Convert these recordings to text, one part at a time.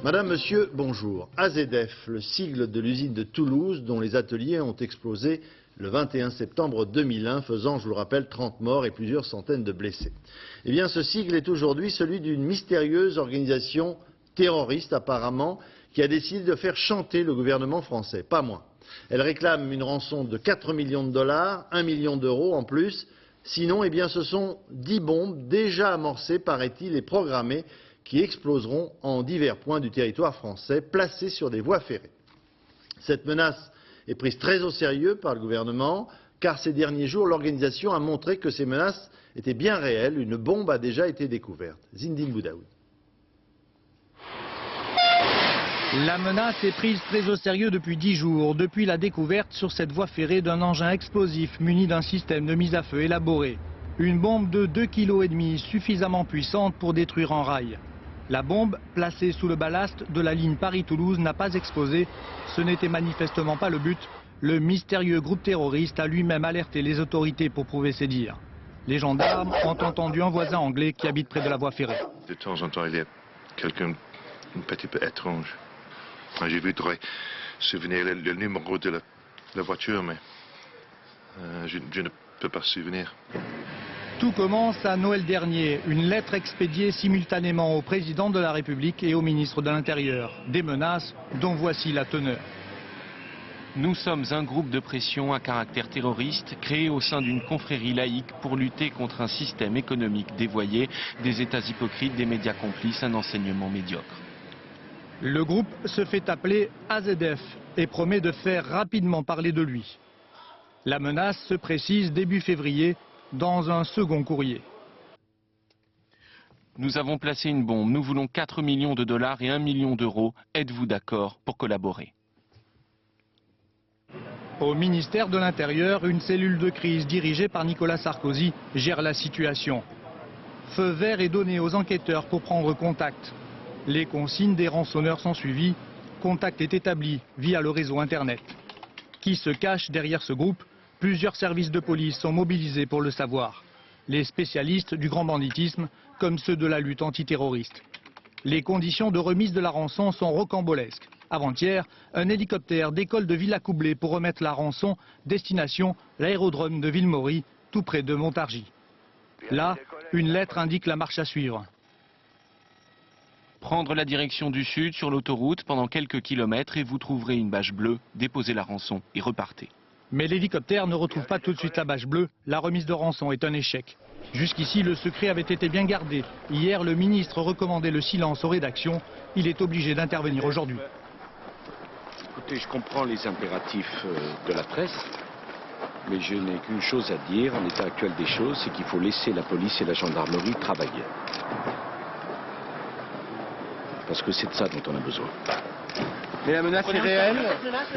Madame, Monsieur, bonjour. AZF, le sigle de l'usine de Toulouse dont les ateliers ont explosé le 21 septembre 2001, faisant, je vous le rappelle, 30 morts et plusieurs centaines de blessés. Eh bien, ce sigle est aujourd'hui celui d'une mystérieuse organisation terroriste, apparemment, qui a décidé de faire chanter le gouvernement français, pas moins. Elle réclame une rançon de 4 millions de dollars, 1 million d'euros en plus. Sinon, eh bien, ce sont 10 bombes déjà amorcées, paraît-il, et programmées, qui exploseront en divers points du territoire français, placées sur des voies ferrées. Cette menace est prise très au sérieux par le gouvernement, car ces derniers jours, l'organisation a montré que ces menaces étaient bien réelles. Une bombe a déjà été découverte. Zindine Boudaoui. La menace est prise très au sérieux depuis 10 jours, depuis la découverte sur cette voie ferrée d'un engin explosif muni d'un système de mise à feu élaboré. Une bombe de 2,5 kg suffisamment puissante pour détruire un rail. La bombe, placée sous le ballast de la ligne Paris-Toulouse, n'a pas explosé. Ce n'était manifestement pas le but. Le mystérieux groupe terroriste a lui-même alerté les autorités pour prouver ses dires. Les gendarmes ont entendu un voisin anglais qui habite près de la voie ferrée. De temps en temps, il y a quelqu'un un petit peu étrange. J'ai vu souvenir le numéro de la voiture, mais je ne peux pas se souvenir. Tout commence à Noël dernier. Une lettre expédiée simultanément au président de la République et au ministre de l'Intérieur. Des menaces dont voici la teneur. Nous sommes un groupe de pression à caractère terroriste créé au sein d'une confrérie laïque pour lutter contre un système économique dévoyé, des États hypocrites, des médias complices, un enseignement médiocre. Le groupe se fait appeler AZF et promet de faire rapidement parler de lui. La menace se précise début février dans un second courrier. Nous avons placé une bombe. Nous voulons 4 millions de dollars et 1 million d'euros. Êtes-vous d'accord pour collaborer? Au ministère de l'Intérieur, une cellule de crise dirigée par Nicolas Sarkozy gère la situation. Feu vert est donné aux enquêteurs pour prendre contact. Les consignes des rançonneurs sont suivies. Contact est établi via le réseau Internet. Qui se cache derrière ce groupe? Plusieurs services de police sont mobilisés pour le savoir. Les spécialistes du grand banditisme comme ceux de la lutte antiterroriste. Les conditions de remise de la rançon sont rocambolesques. Avant-hier, un hélicoptère décolle de Villacoublay pour remettre la rançon, destination l'aérodrome de Villemaury, tout près de Montargis. Là, une lettre indique la marche à suivre. Prendre la direction du sud sur l'autoroute pendant quelques kilomètres et vous trouverez une bâche bleue, déposez la rançon et repartez. Mais l'hélicoptère ne retrouve pas tout de suite la bâche bleue. La remise de rançon est un échec. Jusqu'ici, le secret avait été bien gardé. Hier, le ministre recommandait le silence aux rédactions. Il est obligé d'intervenir aujourd'hui. Écoutez, je comprends les impératifs de la presse, mais je n'ai qu'une chose à dire en l'état actuel des choses, c'est qu'il faut laisser la police et la gendarmerie travailler. Parce que c'est de ça dont on a besoin. Mais la menace est réelle.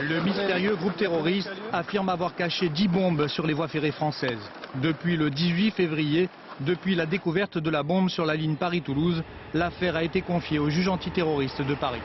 Le mystérieux groupe terroriste affirme avoir caché 10 bombes sur les voies ferrées françaises. Depuis le 18 février, depuis la découverte de la bombe sur la ligne Paris-Toulouse, l'affaire a été confiée au juge antiterroriste de Paris.